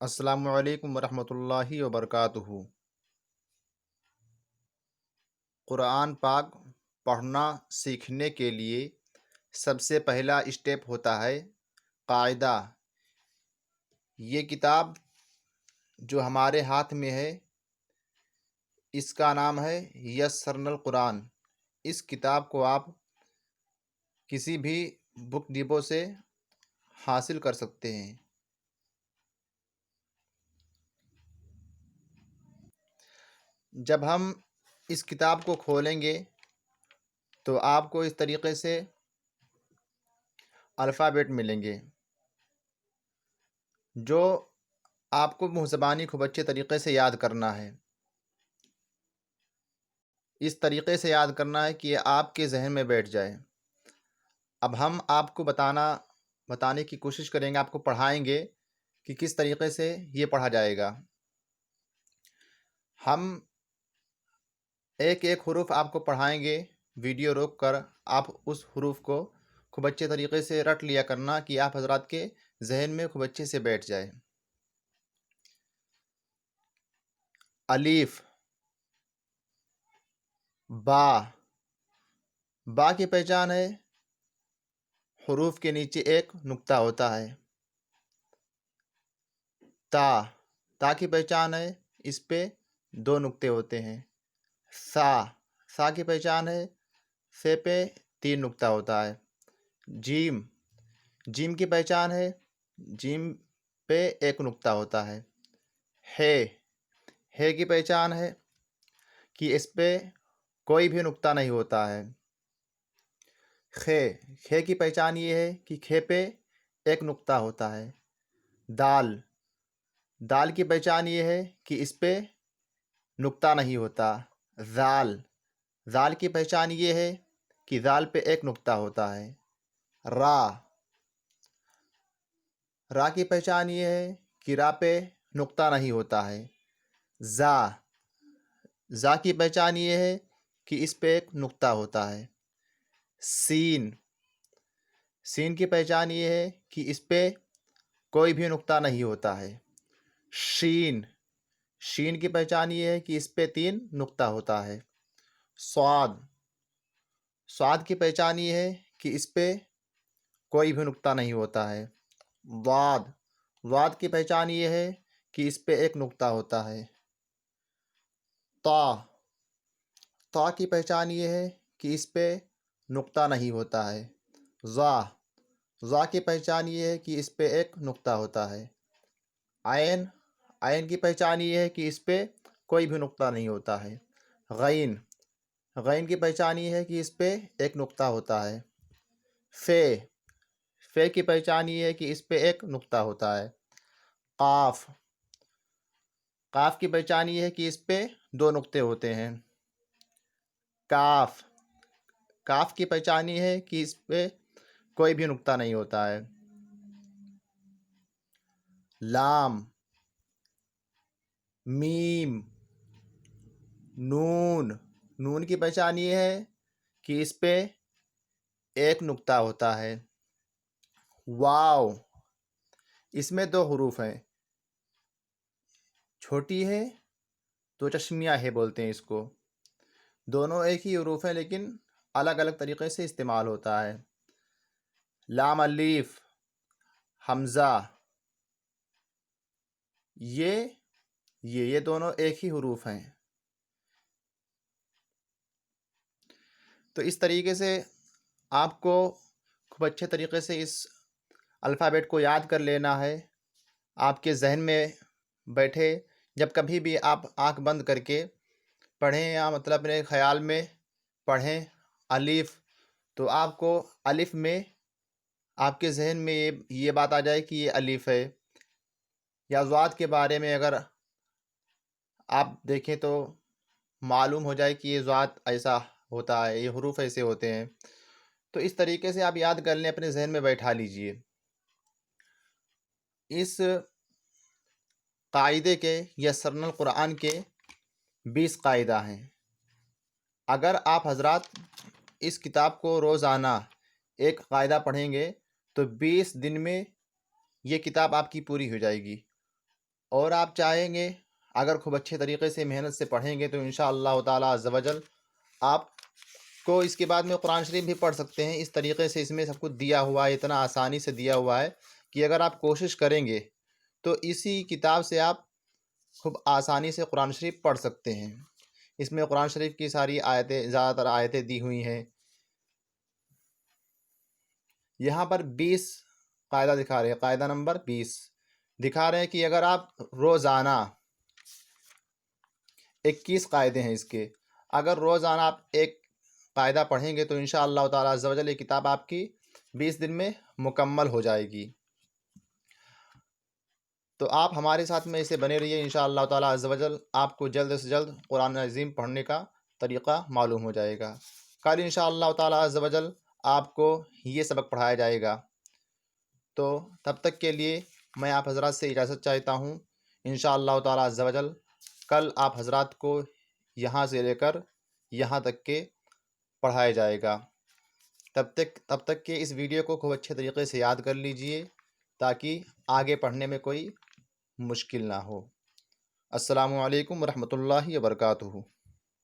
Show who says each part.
Speaker 1: السلام علیکم ورحمۃ اللہ وبرکاتہ۔ قرآن پاک پڑھنا سیکھنے کے لیے سب سے پہلا اسٹیپ ہوتا ہے قاعدہ۔ یہ کتاب جو ہمارے ہاتھ میں ہے اس کا نام ہے یسرنا القرآن۔ اس کتاب کو آپ کسی بھی بک ڈپو سے حاصل کر سکتے ہیں۔ جب ہم اس کتاب کو کھولیں گے تو آپ کو اس طریقے سے الفابیٹ ملیں گے جو آپ کو منہ زبانی خوب اچھے طریقے سے یاد کرنا ہے۔ اس طریقے سے یاد کرنا ہے کہ یہ آپ کے ذہن میں بیٹھ جائے۔ اب ہم آپ کو بتانے کی کوشش کریں گے، آپ کو پڑھائیں گے کہ کس طریقے سے یہ پڑھا جائے گا۔ ہم ایک ایک حروف آپ کو پڑھائیں گے، ویڈیو روک کر آپ اس حروف کو خوب اچھے طریقے سے رٹ لیا کرنا کہ آپ حضرات کے ذہن میں خوب اچھے سے بیٹھ جائے۔ الف، با کی پہچان ہے حروف کے نیچے ایک نقطہ ہوتا ہے۔ تا کی پہچان ہے اس پہ دو نقطے ہوتے ہیں۔ سا کی پہچان ہے سے پہ تین نقطہ ہوتا ہے۔ جیم کی پہچان ہے جیم پہ ایک نقطہ ہوتا ہے۔ ہے کی پہچان ہے کہ اس پہ کوئی بھی نقطہ نہیں ہوتا ہے۔ خے کی پہچان یہ ہے کہ کھے پہ ایک نقطہ ہوتا ہے۔ دال کی پہچان یہ ہے کہ اس پہ نقطہ نہیں ہوتا۔ زال کی پہچان یہ ہے کہ زال پہ ایک نقطہ ہوتا ہے۔ را کی پہچان یہ ہے کہ را پہ نقطہ نہیں ہوتا ہے۔ زا کی پہچان یہ ہے کہ اس پہ ایک نقطہ ہوتا ہے۔ سین کی پہچان یہ ہے کہ اس پہ کوئی بھی نقطہ نہیں ہوتا ہے۔ شین کی پہچان یہ ہے کہ اس پہ تین نقطہ ہوتا ہے۔ صاد کی پہچان یہ ہے کہ اس پہ کوئی بھی نقطہ نہیں ہوتا ہے۔ ضاد کی پہچان یہ ہے کہ اس پہ ایک نقطہ ہوتا ہے۔ تا کی پہچان یہ ہے کہ اس پہ نقطہ نہیں ہوتا ہے۔ ضا کی پہچان یہ ہے کہ اس پہ ایک نقطہ ہوتا ہے۔ عین کی پہچان یہ ہے کہ اس پہ کوئی بھی نقطہ نہیں ہوتا ہے۔ غین کی پہچان یہ ہے کہ اس پہ ایک نقطہ ہوتا ہے۔ فے کی پہچان یہ ہے کہ اس پہ ایک نقطہ ہوتا ہے۔ قاف کی پہچان یہ ہے کہ اس پہ دو نقطے ہوتے ہیں۔ کاف کی پہچان یہ ہے کہ اس پہ کوئی بھی نقطہ نہیں ہوتا ہے۔ لام، میم، نون کی پہچان یہ ہے کہ اس پہ ایک نقطہ ہوتا ہے۔ واو، اس میں دو حروف ہیں، چھوٹی ہے تو چشمیہ ہے بولتے ہیں اس کو۔ دونوں ایک ہی حروف ہیں لیکن الگ الگ طریقے سے استعمال ہوتا ہے۔ لام الف، حمزہ، یہ دونوں ایک ہی حروف ہیں۔ تو اس طریقے سے آپ کو خوب اچھے طریقے سے اس الفابیٹ کو یاد کر لینا ہے، آپ کے ذہن میں بیٹھے۔ جب کبھی بھی آپ آنکھ بند کر کے پڑھیں یا مطلب اپنے خیال میں پڑھیں الف، تو آپ کو الف میں آپ کے ذہن میں یہ بات آ جائے کہ یہ الف ہے۔ یا ضاد کے بارے میں اگر آپ دیکھیں تو معلوم ہو جائے کہ یہ ضاد ایسا ہوتا ہے، یہ حروف ایسے ہوتے ہیں۔ تو اس طریقے سے آپ یاد کر لیں، اپنے ذہن میں بیٹھا لیجئے۔ اس قاعدے کے یسرنا القرآن کے 20 قاعدہ ہیں۔ اگر آپ حضرات اس کتاب کو روزانہ ایک قاعدہ پڑھیں گے تو 20 دن میں یہ کتاب آپ کی پوری ہو جائے گی۔ اور آپ چاہیں گے اگر خوب اچھے طریقے سے محنت سے پڑھیں گے تو انشاءاللہ تعالی عز و جل آپ کو اس کے بعد میں قرآن شریف بھی پڑھ سکتے ہیں۔ اس طریقے سے اس میں سب کچھ دیا ہوا ہے، اتنا آسانی سے دیا ہوا ہے کہ اگر آپ کوشش کریں گے تو اسی کتاب سے آپ خوب آسانی سے قرآن شریف پڑھ سکتے ہیں۔ اس میں قرآن شریف کی ساری آیتیں، زیادہ تر آیتیں دی ہوئی ہیں۔ یہاں پر 20 قاعدہ دکھا رہے ہیں، قاعدہ نمبر 20 دکھا رہے ہیں کہ اگر آپ روزانہ 21 قاعدے ہیں اس کے، اگر روزانہ آپ ایک قاعدہ پڑھیں گے تو انشاءاللہ تعالی عز و جل یہ کتاب آپ کی 20 دن میں مکمل ہو جائے گی۔ تو آپ ہمارے ساتھ میں اسے بنے رہیے، انشاءاللہ تعالی عز و جل آپ کو جلد سے جلد قرآن عظیم پڑھنے کا طریقہ معلوم ہو جائے گا۔ کل انشاءاللہ تعالی عز و جل آپ کو یہ سبق پڑھایا جائے گا۔ تو تب تک کے لیے میں آپ حضرات سے اجازت چاہتا ہوں۔ انشاءاللہ تعالی عز و جل کل آپ حضرات کو یہاں سے لے کر یہاں تک کے پڑھایا جائے گا۔ تب تک کہ اس ویڈیو کو خوب اچھے طریقے سے یاد کر لیجئے تاکہ آگے پڑھنے میں کوئی مشکل نہ ہو۔ السلام علیکم ورحمۃ اللہ وبرکاتہ۔